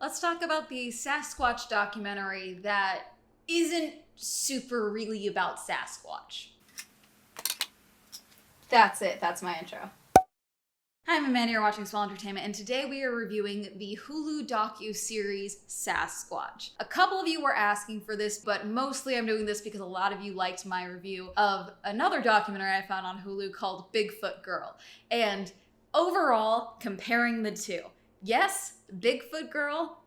Let's talk about the Sasquatch documentary that isn't super really about Sasquatch. That's it. That's my intro. Hi, I'm Amanda, you're watching Swell Entertainment, and today we are reviewing the Hulu docuseries Sasquatch. A couple of you were asking for this, but mostly I'm doing this because a lot of you liked my review of another documentary I found on Hulu called Bigfoot Girl. And overall, comparing the two, yes, Bigfoot Girl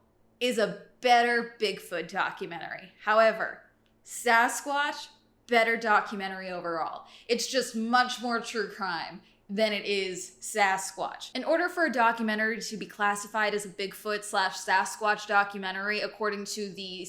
is a better Bigfoot documentary. However, Sasquatch, better documentary overall. It's just much more true crime than it is Sasquatch. In order for a documentary to be classified as a Bigfoot/Sasquatch documentary, according to the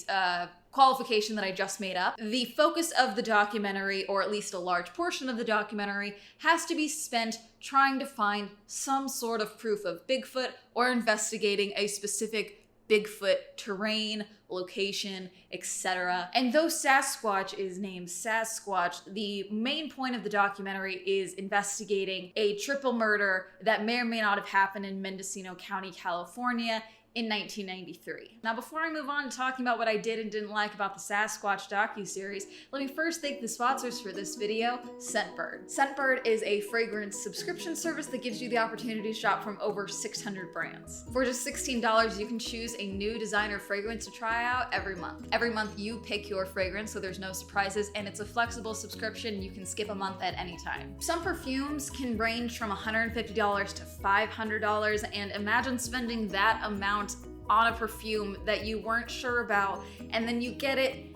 qualification that I just made up, the focus of the documentary, or at least a large portion of the documentary, has to be spent trying to find some sort of proof of Bigfoot or investigating a specific Bigfoot terrain, location, etc. And though Sasquatch is named Sasquatch, the main point of the documentary is investigating a triple murder that may or may not have happened in Mendocino County, California in 1993. Now, before I move on to talking about what I did and didn't like about the Sasquatch docuseries, let me first thank the sponsors for this video, Scentbird. Scentbird is a fragrance subscription service that gives you the opportunity to shop from over 600 brands. For just $16, you can choose a new designer fragrance to try out every month. Every month you pick your fragrance, so there's no surprises, and it's a flexible subscription. You can skip a month at any time. Some perfumes can range from $150 to $500, and imagine spending that amount on a perfume that you weren't sure about, and then you get it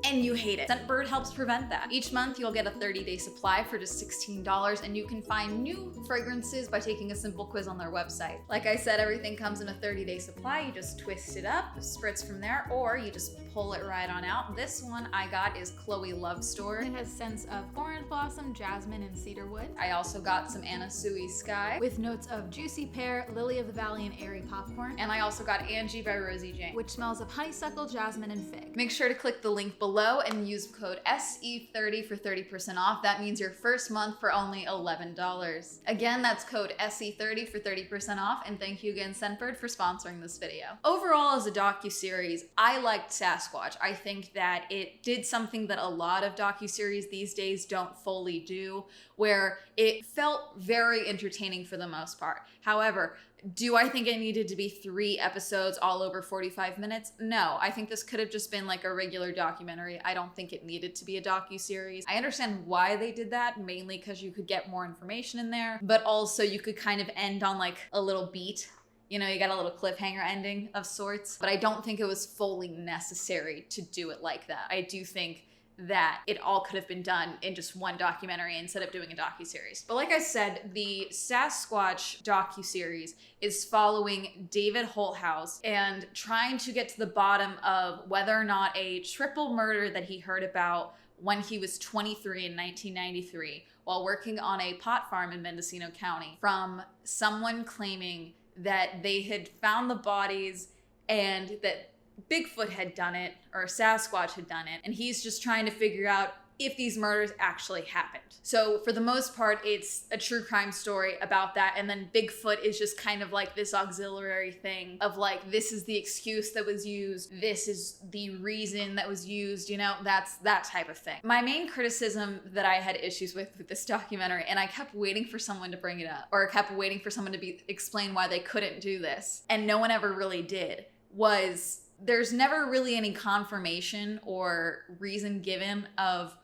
and you hate it. Scentbird helps prevent that. Each month you'll get a 30-day supply for just $16, and you can find new fragrances by taking a simple quiz on their website. Like I said, everything comes in a 30-day supply. You just twist it up, spritz from there, or you just pull it right on out. This one I got is Chloe Love Store. It has scents of orange blossom, jasmine, and cedarwood. I also got some Anna Sui Sky with notes of juicy pear, lily of the valley, and airy popcorn. And I also got Angie by Rosie Jane, which smells of honeysuckle, jasmine, and fig. Make sure to click the link below and use code SE30 for 30% off. That means your first month for only $11. Again, that's code SE30 for 30% off, and thank you again, Scentbird, for sponsoring this video. Overall, as a docuseries, I liked Sasquatch. I think that it did something that a lot of docuseries these days don't fully do, where it felt very entertaining for the most part. However, do I think it needed to be 3 episodes all over 45 minutes? No, I think this could have just been like a regular documentary. I don't think it needed to be a docuseries. I understand why they did that, mainly because you could get more information in there, but also you could kind of end on like a little beat. You know, you got a little cliffhanger ending of sorts, but I don't think it was fully necessary to do it like that. I do think that it all could have been done in just one documentary instead of doing a docuseries. But like I said, the Sasquatch docuseries is following David Holthouse and trying to get to the bottom of whether or not a triple murder that he heard about when he was 23 in 1993 while working on a pot farm in Mendocino County, from someone claiming that they had found the bodies and that Bigfoot had done it, or Sasquatch had done it, and he's just trying to figure out if these murders actually happened. So for the most part, it's a true crime story about that, and then Bigfoot is just kind of like this auxiliary thing of like, this is the excuse that was used, this is the reason that was used, you know, that's that type of thing. My main criticism that I had issues with this documentary, and I kept waiting for someone to bring it up, or kept waiting for someone to explain why they couldn't do this, and no one ever really did, was there's never really any confirmation or reason given of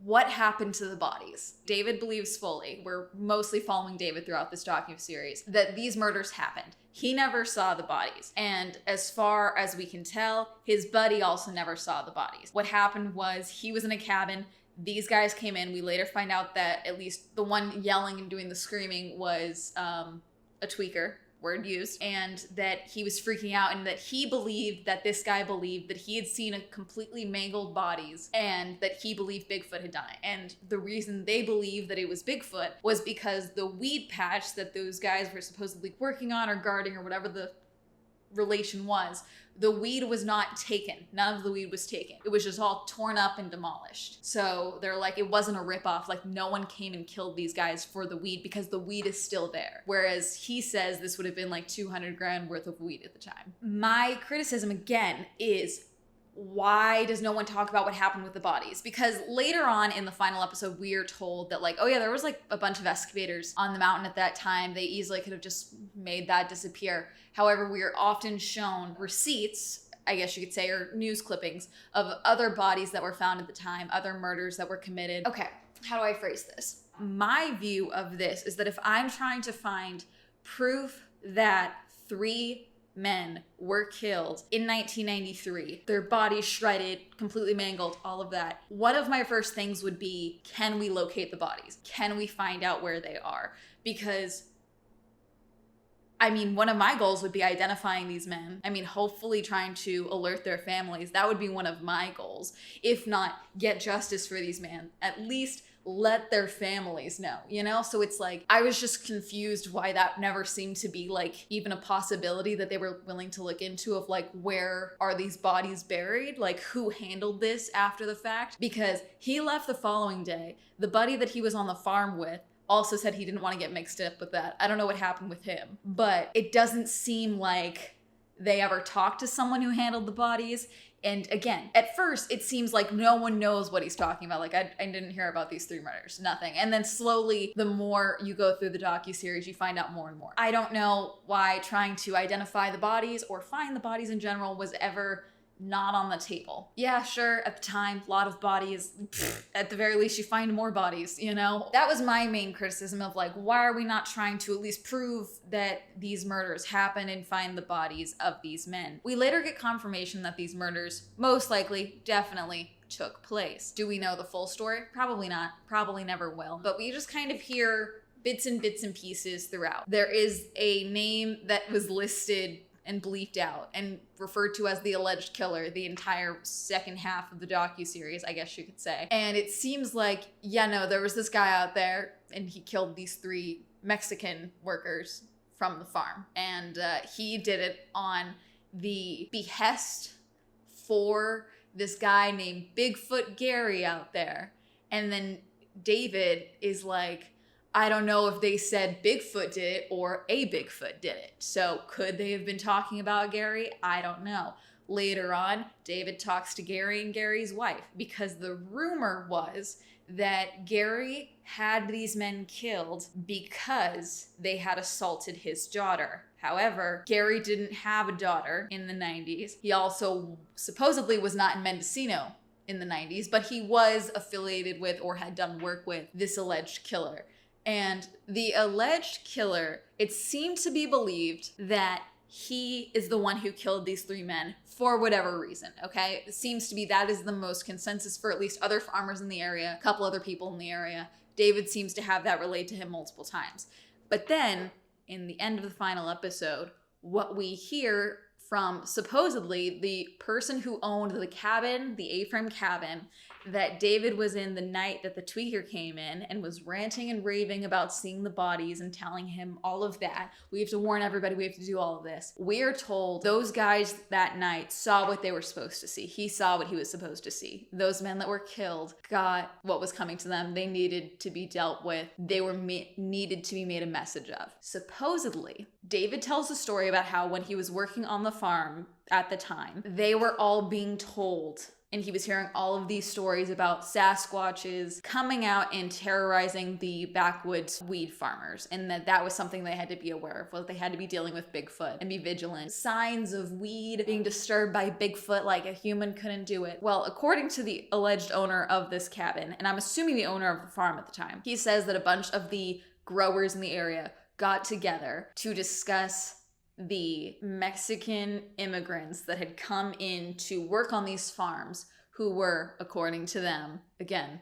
what happened to the bodies. David believes fully, we're mostly following David throughout this docuseries, that these murders happened. He never saw the bodies. And as far as we can tell, his buddy also never saw the bodies. What happened was he was in a cabin. These guys came in. We later find out that at least the one yelling and doing the screaming was a tweaker. Word used, and that he was freaking out, and that he believed that this guy believed that he had seen a completely mangled bodies and that he believed Bigfoot had done it. And the reason they believed that it was Bigfoot was because the weed patch that those guys were supposedly working on or guarding or whatever the relation was, the weed was not taken. None of the weed was taken. It was just all torn up and demolished. So they're like, it wasn't a ripoff. Like, no one came and killed these guys for the weed because the weed is still there. Whereas he says this would have been like 200 grand worth of weed at the time. My criticism again is, why does no one talk about what happened with the bodies? Because later on in the final episode, we are told that like, oh yeah, there was like a bunch of excavators on the mountain at that time. They easily could have just made that disappear. However, we are often shown receipts, I guess you could say, or news clippings of other bodies that were found at the time, other murders that were committed. Okay, how do I phrase this? My view of this is that if I'm trying to find proof that 3 men were killed in 1993, their bodies shredded, completely mangled, all of that, one of my first things would be, can we locate the bodies? Can we find out where they are? Because I mean, one of my goals would be identifying these men. I mean, hopefully trying to alert their families. That would be one of my goals. If not, get justice for these men. At least let their families know, you know? So it's like, I was just confused why that never seemed to be like even a possibility that they were willing to look into, of like, where are these bodies buried? Like, who handled this after the fact? Because he left the following day. The buddy that he was on the farm with also said he didn't want to get mixed up with that. I don't know what happened with him, but it doesn't seem like they ever talked to someone who handled the bodies. And again, at first, it seems like no one knows what he's talking about. Like, I didn't hear about these 3 murders, nothing. And then slowly, the more you go through the docuseries, you find out more and more. I don't know why trying to identify the bodies or find the bodies in general was ever not on the table. Yeah, sure, at the time, a lot of bodies. At the very least, you find more bodies, you know? That was my main criticism of like, why are we not trying to at least prove that these murders happen and find the bodies of these men? We later get confirmation that these murders most likely, definitely took place. Do we know the full story? Probably not. Probably never will. But we just kind of hear bits and pieces throughout. There is a name that was listed and bleeped out and referred to as the alleged killer the entire second half of the docuseries, I guess you could say. And it seems like, yeah, no, there was this guy out there and he killed these 3 Mexican workers from the farm. And he did it on the behest for this guy named Bigfoot Gary out there. And then David is like, I don't know if they said Bigfoot did it or a Bigfoot did it. So could they have been talking about Gary? I don't know. Later on, David talks to Gary and Gary's wife, because the rumor was that Gary had these men killed because they had assaulted his daughter. However, Gary didn't have a daughter in the 90s. He also supposedly was not in Mendocino in the 90s, but he was affiliated with or had done work with this alleged killer. And the alleged killer, it seemed to be believed that he is the one who killed these 3 men for whatever reason, okay? It seems to be that is the most consensus for at least other farmers in the area, a couple other people in the area. David seems to have that relayed to him multiple times. But then, in the end of the final episode, what we hear from supposedly the person who owned the cabin, the A-frame cabin, that David was in the night that the tweaker came in and was ranting and raving about seeing the bodies and telling him all of that. We have to warn everybody, we have to do all of this. We are told those guys that night saw what they were supposed to see. He saw what he was supposed to see. Those men that were killed got what was coming to them. They needed to be dealt with. They were needed to be made a message of. Supposedly, David tells a story about how when he was working on the farm at the time, they were all being told, and he was hearing all of these stories about Sasquatches coming out and terrorizing the backwoods weed farmers, and that was something they had to be aware of. Well, they had to be dealing with Bigfoot and be vigilant. Signs of weed being disturbed by Bigfoot, like a human couldn't do it. Well, according to the alleged owner of this cabin, and I'm assuming the owner of the farm at the time, he says that a bunch of the growers in the area got together to discuss the Mexican immigrants that had come in to work on these farms, who were, according to them, again,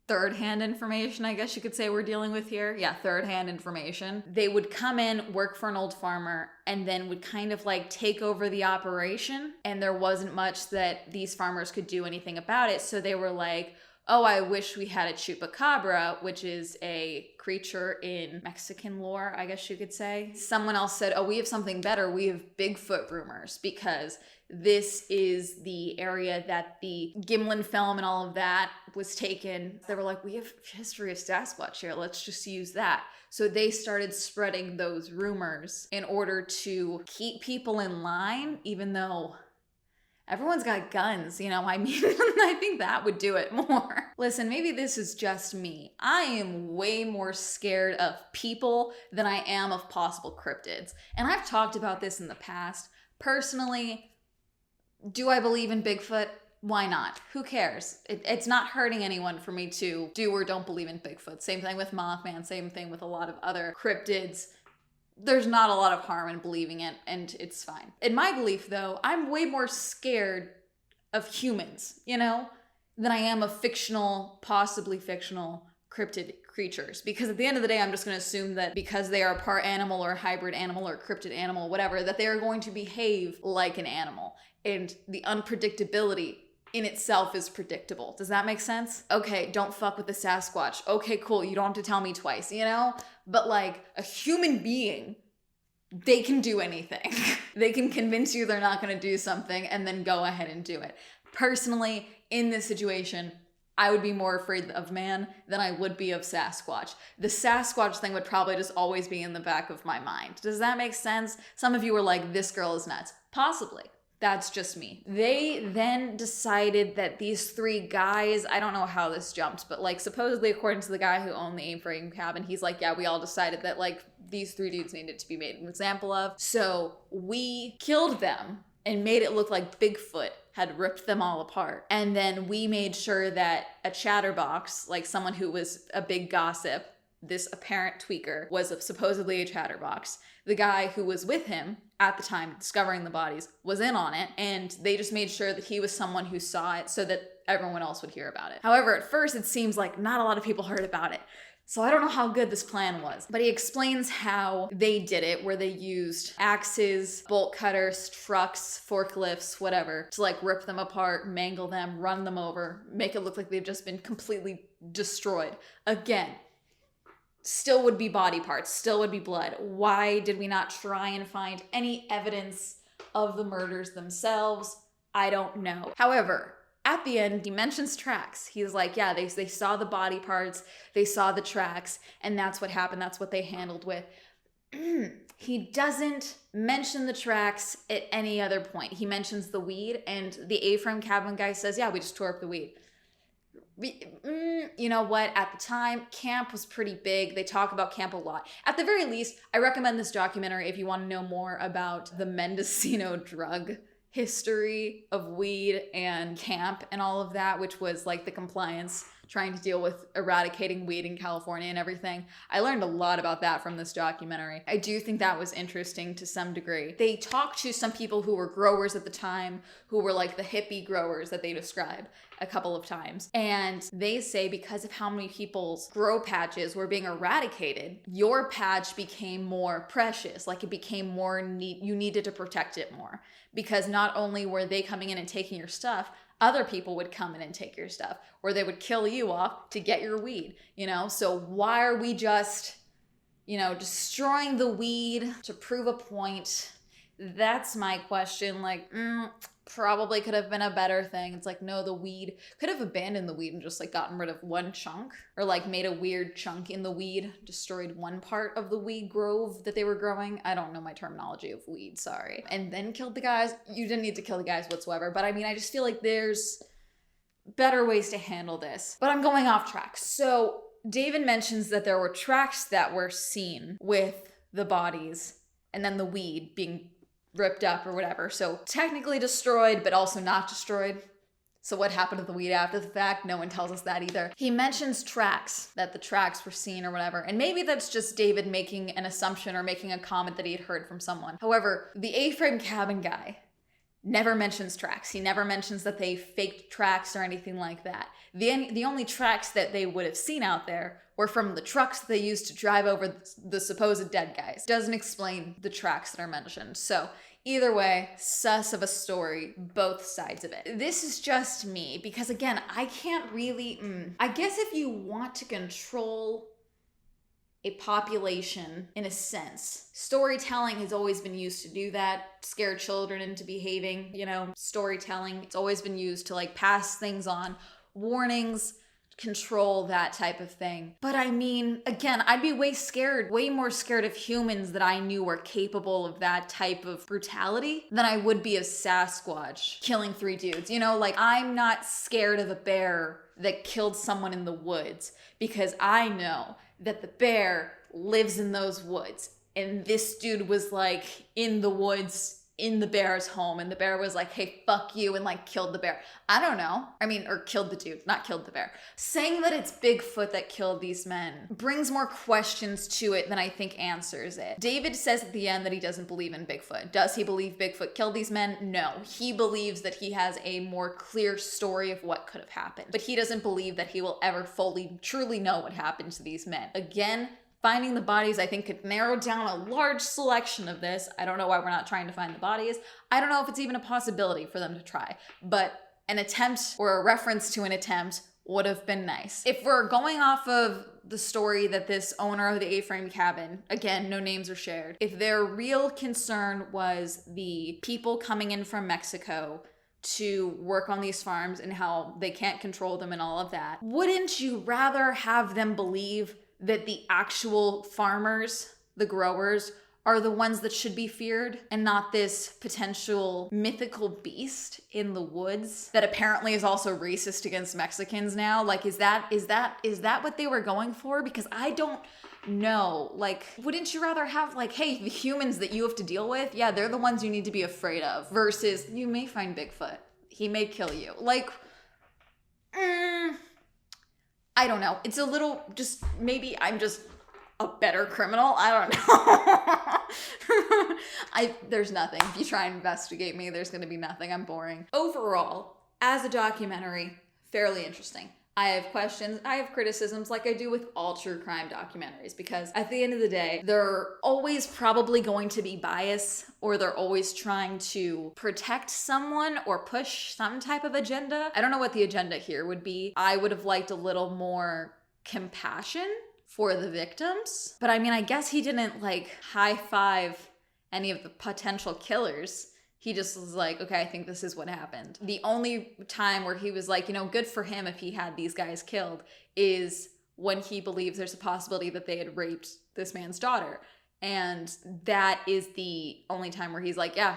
third-hand information, I guess you could say we're dealing with here. Yeah, third-hand information. They would come in, work for an old farmer, and then would kind of like take over the operation. And there wasn't much that these farmers could do anything about it. So they were like, oh, I wish we had a chupacabra, which is a creature in Mexican lore, I guess you could say. Someone else said, oh, we have something better. We have Bigfoot rumors, because this is the area that the Gimlin film and all of that was taken. They were like, we have history of Sasquatch here. Let's just use that. So they started spreading those rumors in order to keep people in line, even though everyone's got guns, you know, I mean, I think that would do it more. Listen, maybe this is just me. I am way more scared of people than I am of possible cryptids. And I've talked about this in the past. Personally, do I believe in Bigfoot? Why not? Who cares? It's not hurting anyone for me to do or don't believe in Bigfoot. Same thing with Mothman, same thing with a lot of other cryptids. There's not a lot of harm in believing it, and it's fine. In my belief, though, I'm way more scared of humans, you know, than I am of fictional, possibly fictional cryptid creatures. Because at the end of the day, I'm just going to assume that because they are part animal or hybrid animal or cryptid animal, whatever, that they are going to behave like an animal. And the unpredictability in itself is predictable. Does that make sense? Okay, don't fuck with the Sasquatch. Okay, cool. You don't have to tell me twice, you know? But like a human being, they can do anything. They can convince you they're not going to do something and then go ahead and do it. Personally, in this situation, I would be more afraid of man than I would be of Sasquatch. The Sasquatch thing would probably just always be in the back of my mind. Does that make sense? Some of you were like, this girl is nuts. Possibly. That's just me. They then decided that these three guys, I don't know how this jumped, but like supposedly according to the guy who owned the A-frame cabin, he's like, yeah, we all decided that like these three dudes needed to be made an example of. So we killed them and made it look like Bigfoot had ripped them all apart. And then we made sure that a chatterbox, like someone who was a big gossip, this apparent tweaker, was supposedly a chatterbox. The guy who was with him at the time discovering the bodies was in on it, and they just made sure that he was someone who saw it so that everyone else would hear about it. However, at first it seems like not a lot of people heard about it. So I don't know how good this plan was, but he explains how they did it, where they used axes, bolt cutters, trucks, forklifts, whatever, to like rip them apart, mangle them, run them over, make it look like they've just been completely destroyed. Again, still would be body parts, still would be blood. Why did we not try and find any evidence of the murders themselves? I don't know. However, at the end, he mentions tracks. He's like, yeah, they saw the body parts, they saw the tracks, and that's what happened. That's what they handled with. He doesn't mention the tracks at any other point. He mentions the weed, and the A-frame cabin guy says, yeah, we just tore up the weed. You know what? At the time, camp was pretty big. They talk about camp a lot. At the very least, I recommend this documentary if you want to know more about the Mendocino drug history of weed and camp and all of that, which was like the compliance trying to deal with eradicating weed in California and everything. I learned a lot about that from this documentary. I do think that was interesting to some degree. They talked to some people who were growers at the time, who were like the hippie growers that they describe a couple of times. And they say because of how many people's grow patches were being eradicated, your patch became more precious. Like it became more you needed to protect it more. Because not only were they coming in and taking your stuff, other people would come in and take your stuff, or they would kill you off to get your weed, you know? So why are we just, you know, destroying the weed to prove a point? That's my question. Like, probably could have been a better thing. It's like, no, the weed could have abandoned the weed and just like gotten rid of one chunk, or like made a weird chunk in the weed, destroyed one part of the weed grove that they were growing. I don't know my terminology of weed, sorry. And then killed the guys. You didn't need to kill the guys whatsoever. But I mean, I just feel like there's better ways to handle this. But I'm going off track. So David mentions that there were tracks that were seen with the bodies and then the weed being ripped up or whatever. So technically destroyed, but also not destroyed. So what happened to the weed after the fact? No one tells us that either. He mentions tracks, that the tracks were seen or whatever. And maybe that's just David making an assumption or making a comment that he had heard from someone. However, the A-frame cabin guy never mentions tracks. He never mentions that they faked tracks or anything like that. The only tracks that they would have seen out there were from the trucks they used to drive over the supposed dead guys. Doesn't explain the tracks that are mentioned. So Either way, sus of a story, both sides of it. This is just me, because again, I can't really, I guess if you want to control a population in a sense, storytelling has always been used to do that, scare children into behaving, storytelling. It's always been used to like pass things on, warnings, control, that type of thing. But I mean, again, I'd be way more scared of humans that I knew were capable of that type of brutality than I would be of Sasquatch killing 3 dudes. Like I'm not scared of a bear that killed someone in the woods because I know that the bear lives in those woods. And this dude was like in the woods in the bear's home, and the bear was like, hey, fuck you, and like killed the bear. I don't know. Or killed the dude, not killed the bear. Saying that it's Bigfoot that killed these men brings more questions to it than I think answers it. David says at the end that he doesn't believe in Bigfoot. Does he believe Bigfoot killed these men? No. He believes that he has a more clear story of what could have happened, but he doesn't believe that he will ever fully, truly know what happened to these men. Again, finding the bodies, I think, could narrow down a large selection of this. I don't know why we're not trying to find the bodies. I don't know if it's even a possibility for them to try, but an attempt or a reference to an attempt would have been nice. If we're going off of the story that this owner of the A-frame cabin, again, no names are shared, if their real concern was the people coming in from Mexico to work on these farms and how they can't control them and all of that, wouldn't you rather have them believe that the actual farmers, the growers, are the ones that should be feared and not this potential mythical beast in the woods that apparently is also racist against Mexicans now? Like, is that what they were going for? Because I don't know. Like, wouldn't you rather have like, hey, the humans that you have to deal with, yeah, they're the ones you need to be afraid of, versus you may find Bigfoot. He may kill you. Like, I don't know. It's a little, just maybe I'm just a better criminal. I don't know. There's nothing. If you try and investigate me, there's going to be nothing. I'm boring. Overall, as a documentary, fairly interesting. I have questions, I have criticisms like I do with all true crime documentaries, because at the end of the day, they're always probably going to be biased, or they're always trying to protect someone or push some type of agenda. I don't know what the agenda here would be. I would have liked a little more compassion for the victims. But I mean, I guess he didn't like high five any of the potential killers. He just was like, okay, I think this is what happened. The only time where he was like, good for him if he had these guys killed is when he believes there's a possibility that they had raped this man's daughter. And that is the only time where he's like, yeah,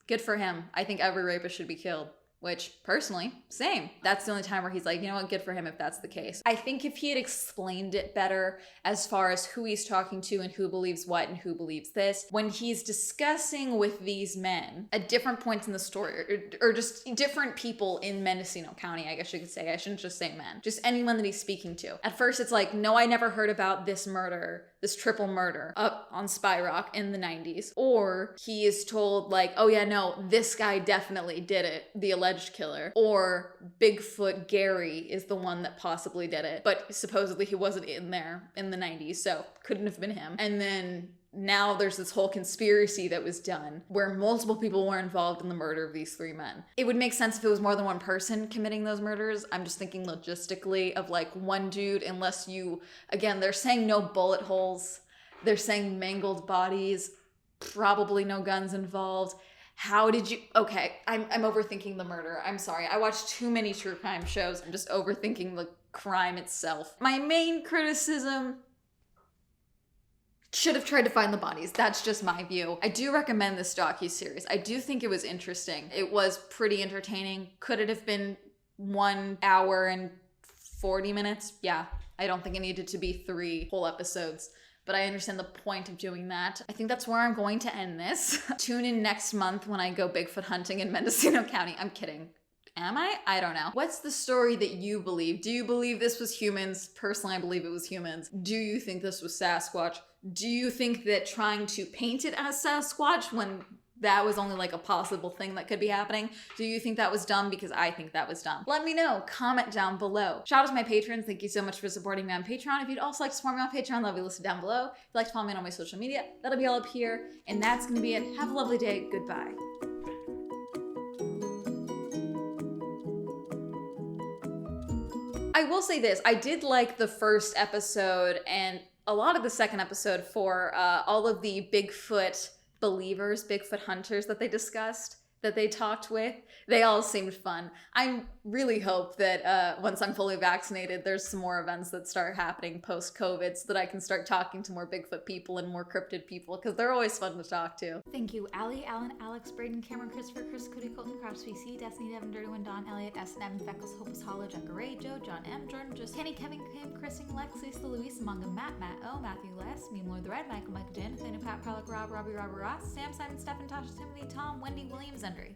good for him. I think every rapist should be killed. Which, personally, same. That's the only time where he's like, you know what, good for him if that's the case. I think if he had explained it better as far as who he's talking to and who believes what and who believes this, when he's discussing with these men at different points in the story, or just different people in Mendocino County, I guess you could say. I shouldn't just say men. Just anyone that he's speaking to. At first, it's like, no, I never heard about this murder, this triple murder up on Spy Rock in the 90s. Or he is told like, oh yeah, no, this guy definitely did it, the alleged killer. Or Bigfoot Gary is the one that possibly did it, but supposedly he wasn't in there in the 90s, so couldn't have been him. And then now there's this whole conspiracy that was done where multiple people were involved in the murder of these 3 men. It would make sense if it was more than one person committing those murders. I'm just thinking logistically of like one dude, unless you, again, they're saying no bullet holes. They're saying mangled bodies, probably no guns involved. How did you, okay, I'm overthinking the murder. I'm sorry. I watch too many true crime shows. I'm just overthinking the crime itself. My main criticism, should have tried to find the bodies. That's just my view. I do recommend this docuseries. I do think it was interesting. It was pretty entertaining. Could it have been 1 hour and 40 minutes? Yeah. I don't think it needed to be 3 whole episodes, but I understand the point of doing that. I think that's where I'm going to end this. Tune in next month when I go Bigfoot hunting in Mendocino County. I'm kidding. Am I? I don't know. What's the story that you believe? Do you believe this was humans? Personally, I believe it was humans. Do you think this was Sasquatch? Do you think that trying to paint it as Sasquatch when that was only like a possible thing that could be happening. Do you think that was dumb? Because I think that was dumb. Let me know. Comment down below. Shout out to my patrons. Thank you so much for supporting me on Patreon. If you'd also like to support me on Patreon, that'll be listed down below. If you'd like to follow me on my social media, that'll be all up here. And that's gonna be it. Have a lovely day. Goodbye. I will say this, I did like the first episode and a lot of the second episode for all of the Bigfoot believers, Bigfoot hunters that they discussed, that they talked with. They all seemed fun. I really hope that once I'm fully vaccinated, there's some more events that start happening post-COVID so that I can start talking to more Bigfoot people and more cryptid people, because they're always fun to talk to. Thank you, Allie, Alan, Alex, Braden, Cameron, Christopher, Chris, Cody, Colton, Crouch, VC, Destiny, Devin, Dirty One, Don, Elliot, S&M, Feckles, Hopeless, Hollow, Jacka Ray, Joe, John M, Jordan, Just Kenny, Kevin, Kim, Chrising, Lex, Lisa, Luis, Manga, Matt O, Matthew Les, Meme Lord the Red, Michael, Jan, Nathaniel, Pat, Prolic, Rob, Robbie, Robert Ross, Sam, Simon, Stephen, Tasha, Timothy, Tom, Wendy, Williams, Endry.